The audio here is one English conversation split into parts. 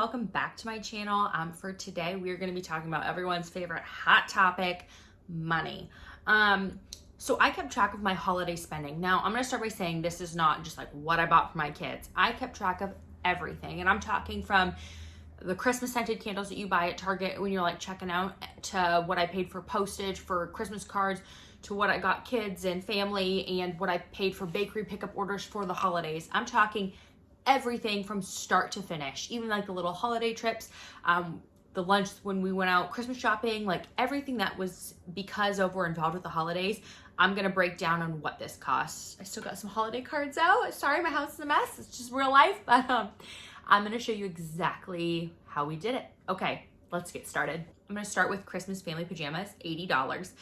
welcome back to my channel. For today, we are going to be talking about everyone's favorite hot topic, money. So I kept track of my holiday spending. Now, I'm going to start by saying this is not just like what I bought for my kids. I kept track of everything, and I'm talking from the Christmas scented candles that you buy at Target when you're like checking out, to what I paid for postage for Christmas cards, to what I got kids and family, and what I paid for bakery pickup orders for the holidays. I'm talking everything from start to finish, even like the little holiday trips, the lunch when we went out Christmas shopping, like everything that was because of we're involved with the holidays. I'm gonna break down on what this costs. I still got some holiday cards out. Sorry, my house is a mess. It's just real life, but I'm gonna show you exactly how we did it. Okay, let's get started. I'm gonna start with Christmas family pajamas, $80.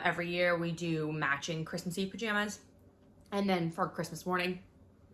Every year we do matching Christmas Eve pajamas, and then for Christmas morning,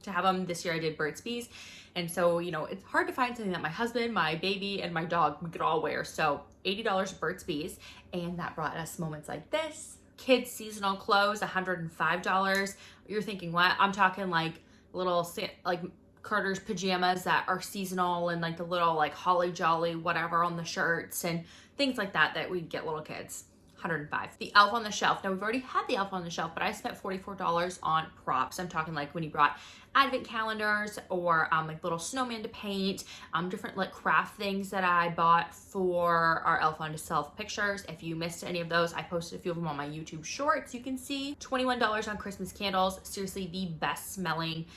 to have them. This year I did Burt's Bees. And so, you know, it's hard to find something that my husband, my baby, and my dog, we could all wear. So $80 Burt's Bees. And that brought us moments like this. Kids seasonal clothes, $105. You're thinking, what? I'm talking like little, like Carter's pajamas that are seasonal, and like the little like holly jolly whatever on the shirts and things like that that we get little kids. $105. The elf on the shelf. Now we've already had the elf on the shelf, but I spent $44 on props. I'm talking like when he brought advent calendars or like little snowman to paint, different like craft things that I bought for our elf on the shelf pictures. If you missed any of those, I posted a few of them on my YouTube shorts. You can see $21 on Christmas candles. Seriously, the best smelling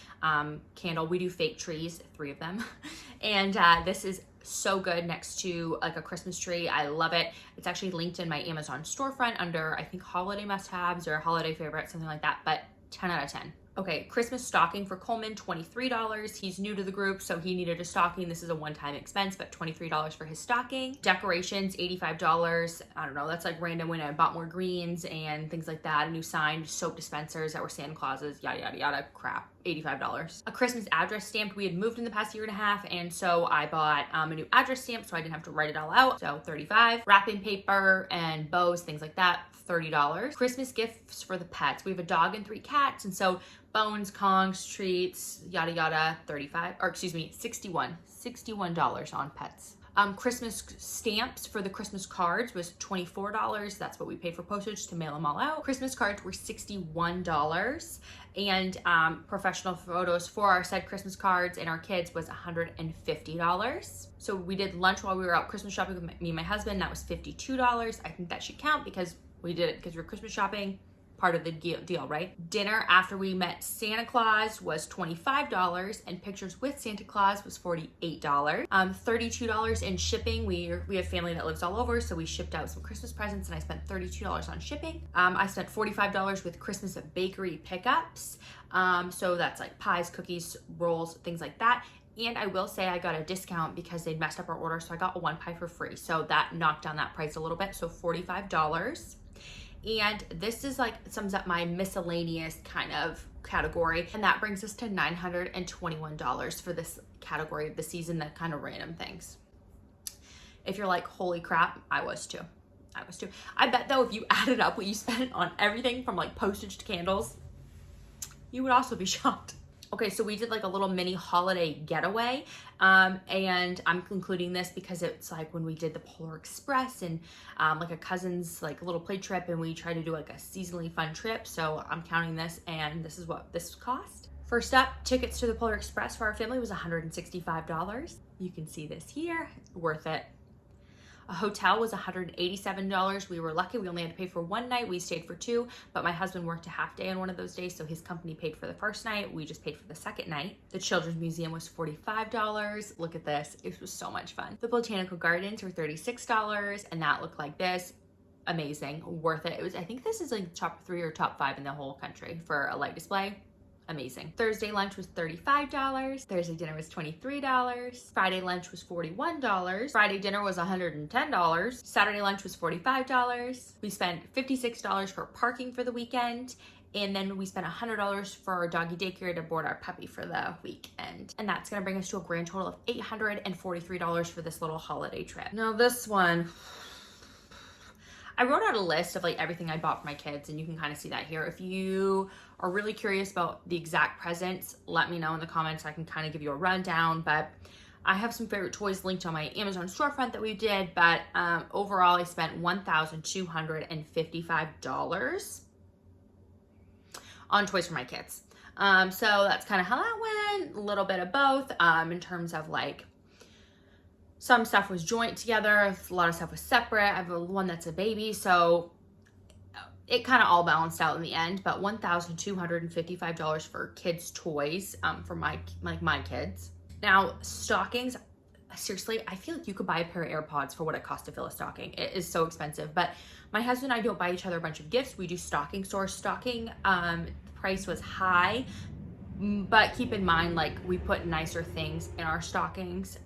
candle. We do fake trees, 3 of them. And this is so good next to like a Christmas tree. I love it. It's actually linked in my Amazon storefront under, I think, holiday must-haves or holiday favorites, something like that, but 10 out of 10. Okay, Christmas stocking for Coleman, $23. He's new to the group, so he needed a stocking. This is a one-time expense, but $23 for his stocking. Decorations, $85. I don't know, that's like random when I bought more greens and things like that. A new sign, soap dispensers that were Santa Clauses, yada, yada, yada, crap. $85. A Christmas address stamp. We had moved in the past year and a half, and so I bought a new address stamp so I didn't have to write it all out, so $35. Wrapping paper and bows, things like that, $30. Christmas gifts for the pets. We have a dog and 3 cats, and so bones, Kongs, treats, yada yada, $61 on pets. Christmas stamps for the Christmas cards was $24. That's what we paid for postage to mail them all out. Christmas cards were $61. And professional photos for our said Christmas cards and our kids was $150. So we did lunch while we were out Christmas shopping with me and my husband. That was $52. I think that should count because we did it because we were Christmas shopping. Part of the deal, right? Dinner after we met Santa Claus was $25, and pictures with Santa Claus was $48. $32 in shipping. We have family that lives all over, so we shipped out some Christmas presents, and I spent $32 on shipping. I spent $45 with Christmas bakery pickups. So that's like pies, cookies, rolls, things like that. And I will say I got a discount because they messed up our order, so I got 1 pie for free. So that knocked down that price a little bit, so $45. And this is like sums up my miscellaneous kind of category, and that brings us to $921 for this category of the season, that kind of random things. If you're like, holy crap, I was too. I bet though, if you added up what you spent on everything from like postage to candles, you would also be shocked. Okay, so we did like a little mini holiday getaway, and I'm including this because it's like when we did the Polar Express and like a cousin's like little play trip, and we tried to do like a seasonally fun trip. So I'm counting this, and this is what this cost. First up, tickets to the Polar Express for our family was $165. You can see this here, worth it. A hotel was $187. We were lucky. We only had to pay for 1 night. We stayed for 2, but my husband worked a half day on one of those days, so his company paid for the first night. We just paid for the second night. The Children's Museum was $45. Look at this. It was so much fun. The Botanical Gardens were $36, and that looked like this. Amazing. Worth it. It was, I think this is like top 3 or top 5 in the whole country for a light display. Amazing. Thursday lunch was $35. Thursday dinner was $23. Friday lunch was $41. Friday dinner was $110. Saturday lunch was $45. We spent $56 for parking for the weekend. And then we spent $100 for our doggy daycare to board our puppy for the weekend. And that's gonna bring us to a grand total of $843 for this little holiday trip. Now this one, I wrote out a list of like everything I bought for my kids, and you can kind of see that here. If you are really curious about the exact presents, let me know in the comments. I can kind of give you a rundown, but I have some favorite toys linked on my Amazon storefront that we did, but overall I spent $1,255 on toys for my kids. So that's kind of how that went. A little bit of both, in terms of like some stuff was joint together, a lot of stuff was separate. I have one that's a baby, so it kind of all balanced out in the end. But $1,255 for kids' toys, for my kids. Now, stockings, seriously, I feel like you could buy a pair of AirPods for what it costs to fill a stocking. It is so expensive. But my husband and I don't buy each other a bunch of gifts. We do stocking stores. Stocking price was high, but keep in mind, like, we put nicer things in our stockings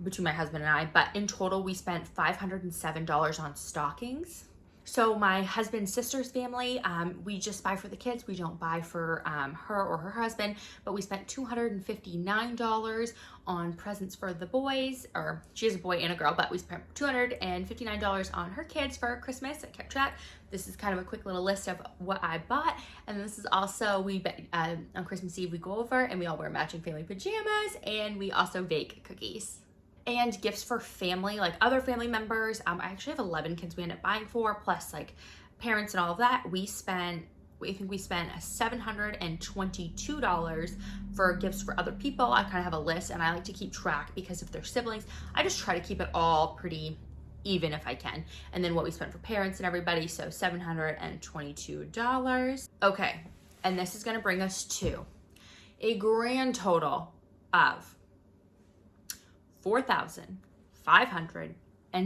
between my husband and I. But in total, we spent $507 on stockings. So my husband's sister's family, we just buy for the kids. We don't buy for her or her husband, but we spent $259 on presents for the boys, or she has a boy and a girl, but we spent $259 on her kids for Christmas. I kept track. This is kind of a quick little list of what I bought. And this is also, on Christmas Eve, we go over and we all wear matching family pajamas, and we also bake cookies. And gifts for family, like other family members. I actually have 11 kids we ended up buying for, plus like parents and all of that. I think we spent $722 for gifts for other people. I kind of have a list, and I like to keep track because if they're siblings, I just try to keep it all pretty even if I can. And then what we spent for parents and everybody, so $722. Okay, and this is gonna bring us to a grand total of $4,507. I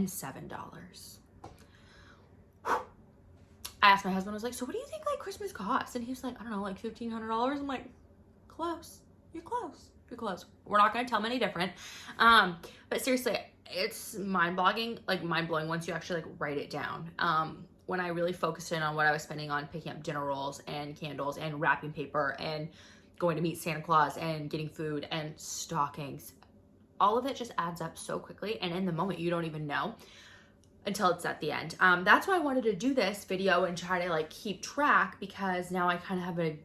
asked my husband, I was like, so what do you think like Christmas costs? And he was like, I don't know, like $1,500. I'm like, close. You're close. You're close. We're not gonna tell them any different. But seriously, it's mind-blowing once you actually like write it down. When I really focused in on what I was spending on picking up dinner rolls and candles and wrapping paper and going to meet Santa Claus and getting food and stockings, all of it just adds up so quickly, and in the moment you don't even know until it's at the end. That's why I wanted to do this video and try to like keep track, because now I kind of have an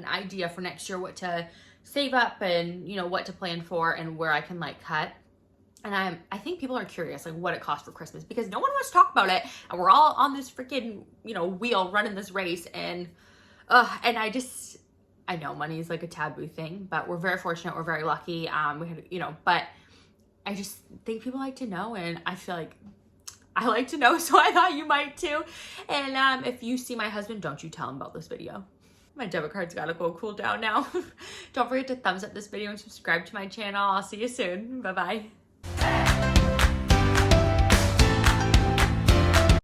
idea for next year what to save up and what to plan for and where I can like cut. And I think people are curious like what it costs for Christmas, because no one wants to talk about it, and we're all on this freaking wheel running this race, and I know money is like a taboo thing, but we're very fortunate. We're very lucky. We had, but I just think people like to know, and I feel like I like to know, so I thought you might too. And if you see my husband, don't you tell him about this video. My debit card's gotta go cool down now. Don't forget to thumbs up this video and subscribe to my channel. I'll see you soon. Bye-bye.